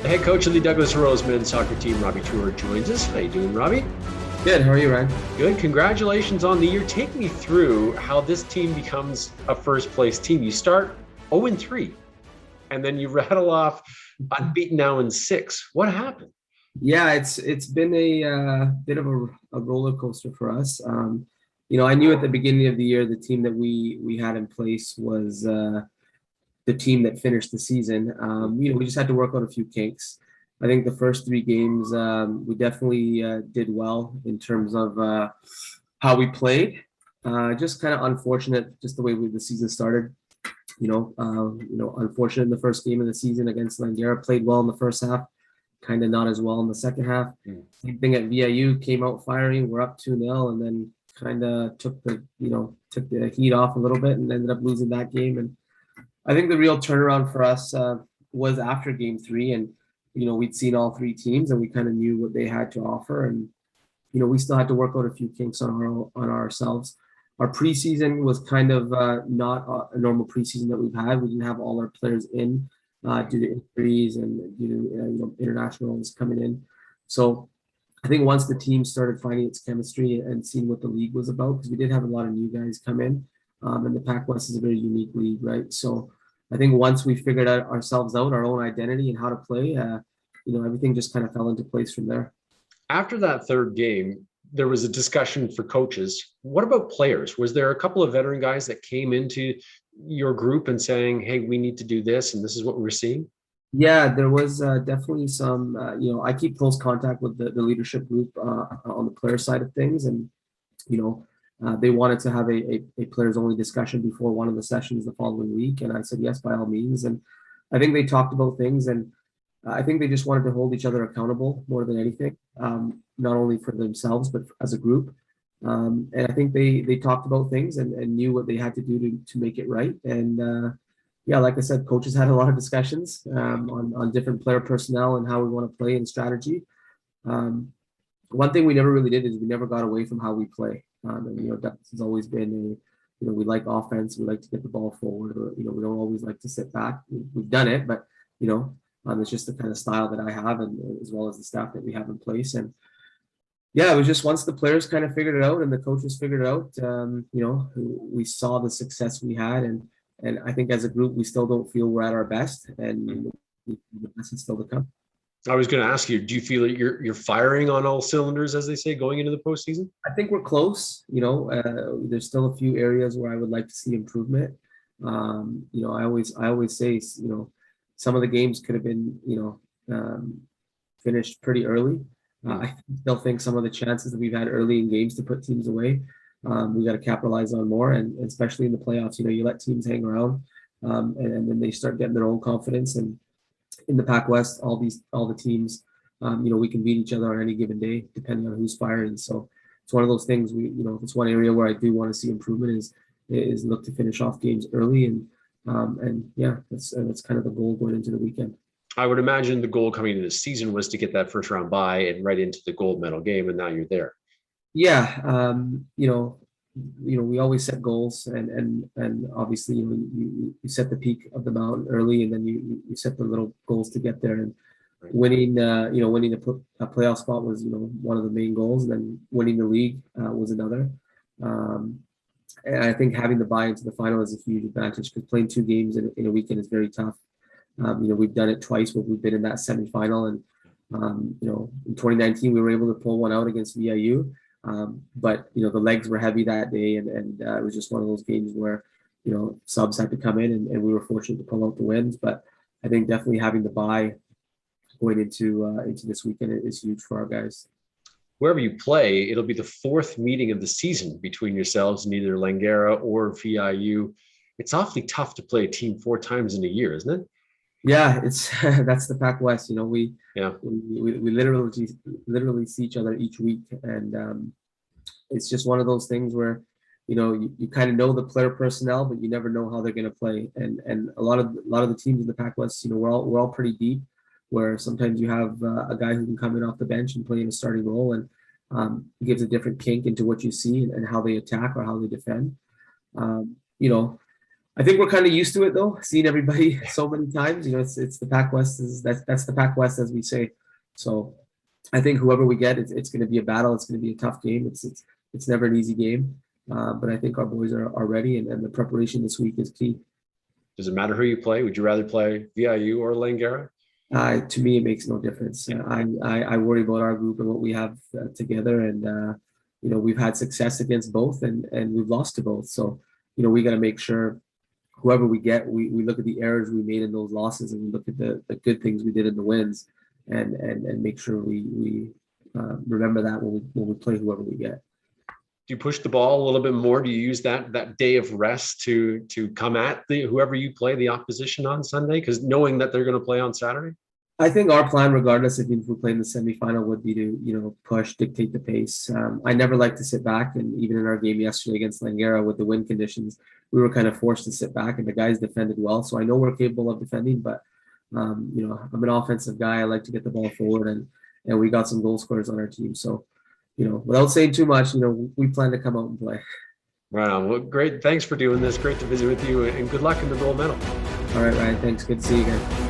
Head coach of the Douglas Rose men's soccer team, Robby Toor, joins us. How you doing, Robby? Good. How are you, Ryan? Good. Congratulations on the year. Take me through how this team becomes a first-place team. You start 0-3, and then you rattle off unbeaten now in 6. What happened? Yeah, it's been a bit of a roller coaster for us. I knew at the beginning of the year the team that we had in place was the team that finished the season. We just had to work on a few kinks. I think the first 3 games we definitely did well in terms of how we played. Just kind of unfortunate, just the way the season started. Unfortunate in the first game of the season against Langara. Played well in the first half, kind of not as well in the second half. Same thing at VIU, came out firing. We're up 2-0, and then kind of took the heat off a little bit and ended up losing that game. And I think the real turnaround for us was after game 3, and we'd seen all 3 teams and we kind of knew what they had to offer, and we still had to work out a few kinks on ourselves. Our preseason was kind of not a normal preseason that we've had. We didn't have all our players in due to injuries and due to internationals coming in. So I think once the team started finding its chemistry and seeing what the league was about, because we did have a lot of new guys come in, and the PACWEST is a very unique league, right? So I think once we figured out ourselves out, our own identity and how to play, everything just kind of fell into place from there. After that third game, there was a discussion for coaches. What about players? Was there a couple of veteran guys that came into your group and saying, hey, we need to do this, and this is what we're seeing? Yeah, there was definitely some, I keep close contact with the leadership group on the player side of things. And, they wanted to have a players only discussion before one of the sessions the following week. And I said, yes, by all means. And I think they talked about things, and I think they just wanted to hold each other accountable more than anything, not only for themselves, but as a group. And I think they talked about things and knew what they had to do to make it right. And yeah, like I said, coaches had a lot of discussions on different player personnel and how we want to play and strategy. One thing we never really did is we never got away from how we play. That has always been we like offense. We like to get the ball forward. Or, we don't always like to sit back. We've done it, but it's just the kind of style that I have, and as well as the staff that we have in place. And yeah, it was just once the players kind of figured it out and the coaches figured it out, we saw the success we had, and I think as a group we still don't feel we're at our best, and the best is still to come. I was going to ask you, do you feel that you're firing on all cylinders, as they say, going into the postseason? I think we're close. There's still a few areas where I would like to see improvement. I always say, some of the games could have been, finished pretty early. I still think some of the chances that we've had early in games to put teams away, we got to capitalize on more, and especially in the playoffs. You let teams hang around, and then they start getting their own confidence. And in the PACWEST, all the teams, we can beat each other on any given day, depending on who's firing. So it's one of those things. If it's one area where I do want to see improvement is look to finish off games early, and yeah, that's kind of the goal going into the weekend. I would imagine the goal coming into the season was to get that first round bye and right into the gold medal game, and now you're there. Yeah, we always set goals, and obviously you set the peak of the mountain early, and then you set the little goals to get there. And winning a playoff spot was one of the main goals, and then winning the league was another. And I think having the bye into the final is a huge advantage, because playing 2 games in a weekend is very tough. We've done it twice where we've been in that semifinal, and in 2019 we were able to pull one out against VIU. But the legs were heavy that day, and it was just one of those games where subs had to come in, and we were fortunate to pull out the wins. But I think definitely having the bye going into this weekend is huge for our guys. Wherever you play, it'll be the 4th meeting of the season between yourselves and either Langara or VIU. It's awfully tough to play a team 4 times in a year, isn't it? Yeah, it's that's the PACWEST. We literally see each other each week, and it's just one of those things where you kind of know the player personnel, but you never know how they're going to play. And a lot of the teams in the PACWEST, we're all pretty deep, where sometimes you have a guy who can come in off the bench and play in a starting role, and gives a different kink into what you see and how they attack or how they defend. I think we're kind of used to it though, seeing everybody so many times. You know, it's the PACWEST is that's the PACWEST as we say. So I think whoever we get, it's going to be a battle. It's going to be a tough game. It's never an easy game, but I think our boys are ready, and the preparation this week is key. Does it matter who you play? Would you rather play VIU or Langara? To me, it makes no difference. I worry about our group and what we have together, and you know, we've had success against both, and we've lost to both. So you know, we got to make sure whoever we get, we look at the errors we made in those losses, and we look at the good things we did in the wins, and make sure we remember that when we play whoever we get. Do you push the ball a little bit more? Do you use that day of rest to come at whoever you play, the opposition on Sunday? Because knowing that they're going to play on Saturday? I think our plan, regardless if we play in the semifinal, would be to, you know, push, dictate the pace. I never like to sit back, and even in our game yesterday against Langara with the wind conditions, we were kind of forced to sit back, and the guys defended well. So I know we're capable of defending, but you know, I'm an offensive guy. I like to get the ball forward, and we got some goal scorers on our team. So, you know, without saying too much, you know, we plan to come out and play. Right on. Well, great. Thanks for doing this. Great to visit with you, and good luck in the gold medal. All right, Ryan. Thanks. Good to see you again.